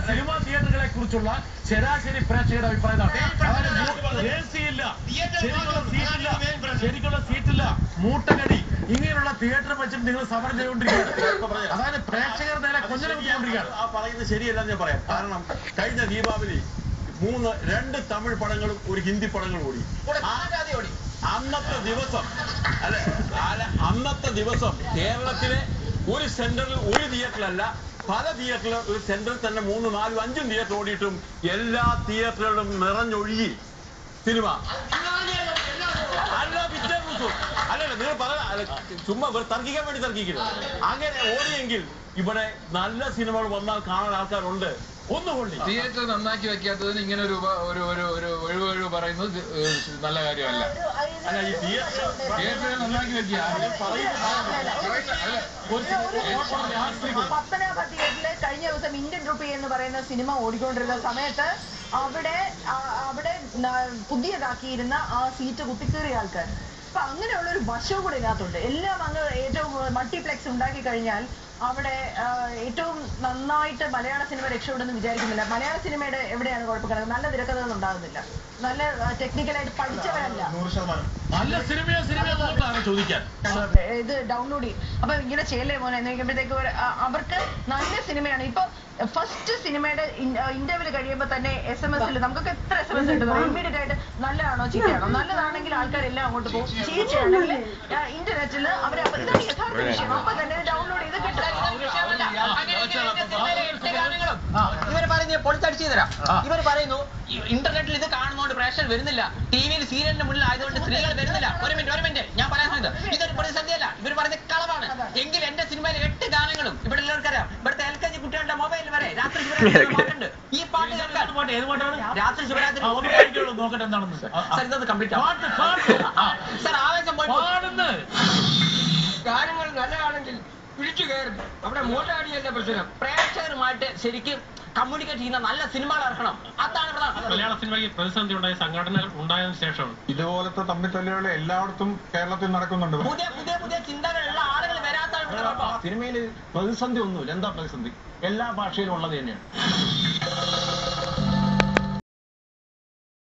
Cinema തിയേറ്ററുകളെ കുറിച്ചുള്ള ശരാശരി പ്രേക്ഷകരുടെ അഭിപ്രായം ശരിക്കുള്ള സീറ്റില്ല, മൂട്ടകടി, ഇങ്ങനെയുള്ള തിയേറ്റർ വെച്ചിട്ട് നിങ്ങൾ സമരം ചെയ്തുകൊണ്ടിരിക്കുകയാണ്. അതായത് പ്രേക്ഷകരുടെ നേരെ കൊഞ്ഞനം കുത്തിക്കൊണ്ടിരിക്കുകയാണ്. ആ പറയുന്നത് ശരിയല്ലെന്ന് ഞാൻ പറയാം. കാരണം കഴിഞ്ഞ ദീപാവലി 2 തമിഴ് പടങ്ങളും ഒരു ഹിന്ദി പടങ്ങളും ഓടി. അന്നത്തെ ദിവസം കേരളത്തിലെ ഒരു സെന്ററിൽ ഒരു തിയേറ്ററിലല്ല, പല തിയേറ്ററിലും ഒരു സെന്ററിൽ തന്നെ 3, 4, 5 തിയേറ്റർ ഓടിയിട്ടും എല്ലാ തിയേറ്ററുകളും നിറഞ്ഞൊഴുകി സിനിമ. അല്ലല്ല, നിങ്ങൾ ചുമ്മാ തർക്കിക്കാൻ വേണ്ടി തർക്കിക്കുന്നത്. അങ്ങനെ ഓടിയെങ്കിൽ ഇവിടെ നല്ല സിനിമകൾ വന്നാൽ കാണാൻ ആൾക്കാരുണ്ട്. ഒന്നുകൊണ്ട് തിയേറ്റർ നന്നാക്കി വെക്കാത്തതിന് ഇങ്ങനെ ഒരു ഒഴിവ് പറയുന്നത് നല്ല കാര്യമല്ല. അല്ല, ഈ തിയേറ്റർ നന്നാക്കി വെക്കുക. പത്തനാപുരം തിയേറ്ററിൽ കഴിഞ്ഞ ദിവസം ഇന്ത്യൻ റുപ്പി എന്ന് പറയുന്ന സിനിമ ഓടിക്കൊണ്ടിരുന്ന സമയത്ത് അവിടെ പുതിയതാക്കിയിരുന്ന ആ സീറ്റ് കുത്തിക്കേറിയ ആൾക്കാർ. അപ്പൊ അങ്ങനെയുള്ള ഒരു വശവും കൂടെ ഇതിനകത്തുണ്ട്. എല്ലാം അങ്ങ് ഏറ്റവും മൾട്ടിപ്ലെക്സ് ഉണ്ടാക്കി കഴിഞ്ഞാൽ അവിടെ ഏറ്റവും നന്നായിട്ട് മലയാള സിനിമ രക്ഷപ്പെടുമെന്ന് വിചാരിക്കുന്നില്ല. മലയാള സിനിമയുടെ എവിടെയാണ് കുഴപ്പം കിടക്കുന്നത്? നല്ല തിരക്കഥകൾ ഉണ്ടാകുന്നില്ല, നല്ല ടെക്നിക്കലായിട്ട് പഠിച്ചവരല്ല. നല്ല സിനിമയാണ് ചോദിക്കാൻ. ഇത് ഡൗൺലോഡ് ചെയ്യും. അപ്പൊ ഇങ്ങനെ ചെയ്യലേ മോനെ എന്ന് ചോദിക്കുമ്പോഴത്തേക്ക് അവർക്ക് നല്ല സിനിമയാണ്. ഇപ്പൊ ഫസ്റ്റ് സിനിമയുടെ ഇന്റർവ്യൂ കഴിയുമ്പോ തന്നെ SMS നമുക്കൊക്കെ എത്ര SMS കിട്ടുന്നത്? ഇമ്മീഡിയറ്റ് ആയിട്ട് നല്ലതാണോ ചീത്തയാണോ? നല്ലതാണെങ്കിൽ ആൾക്കാരെല്ലാം അങ്ങോട്ട് പോകും. ചീത്തയാണെങ്കിൽ ഇന്റർനെറ്റിൽ അവരെ ഇതാണ് യഥാർത്ഥ വിഷയം. അപ്പൊ തന്നെ ഡൗൺലോഡ് ചെയ്ത് കിട്ടും. ഇവര് പറയുന്നത് പൊളിച്ചടിച്ചു തരാം. ഇവർ പറയുന്നു ഇന്റർനെറ്റിൽ ഇത് കാണുന്നതുകൊണ്ട് പ്രേക്ഷകർ വരുന്നില്ല, ടിവിയിൽ സീരിയലിന്റെ മുന്നിൽ ആയതുകൊണ്ട് സ്ത്രീകൾ വരുന്നില്ല. ഒരു മിനിറ്റ്, ഞാൻ പറയാൻ ഇതൊരു പ്രതിസന്ധിയല്ല. ഇവർ പറയുന്നത് കളവാണ്. എങ്കിൽ എന്റെ സിനിമയിലെ 8 ഗാനങ്ങളും ഇവിടെ എല്ലാവർക്കറിയാം. ഇവിടുത്തെ LKG കുട്ടികളുടെ മൊബൈൽ വരെ രാത്രി ശിവരാത്രി ഈ പാട്ട് കേൾക്കാൻ രാത്രി ശിവരാത്രി നോക്കട്ടെ എന്താണെന്ന്. സർ കംപ്ലീറ്റ് സർ ആവേശം പോയി. ഗാനങ്ങൾ നല്ലതാണെങ്കിൽ പിടിച്ചു കയറും. അവിടെ മോട്ടാടിയല്ല പ്രശ്നം. പ്രേക്ഷകരുമായിട്ട് ശരിക്കും കമ്മ്യൂണിക്കേറ്റ് ചെയ്യുന്ന നല്ല സിനിമകൾ ഇറക്കണം. അതാണ് പ്രധാനം. മലയാള സിനിമയ്ക്ക് പ്രതിസന്ധി ഉണ്ടായ സംഘടനകൾ ഉണ്ടായതിനു ശേഷം ഇതുപോലത്തെ തമ്മിത്തല്ലുകൾ എല്ലായിടത്തും കേരളത്തിൽ നടക്കുന്നുണ്ട്. പുതിയ ചിന്തകളുള്ള ആളുകൾ വരാത്താണ് സിനിമയിൽ പ്രതിസന്ധി ഒന്നുമില്ല. എന്താ പ്രതിസന്ധി? എല്ലാ ഭാഷയിലും ഉള്ളത് തന്നെയാണ്.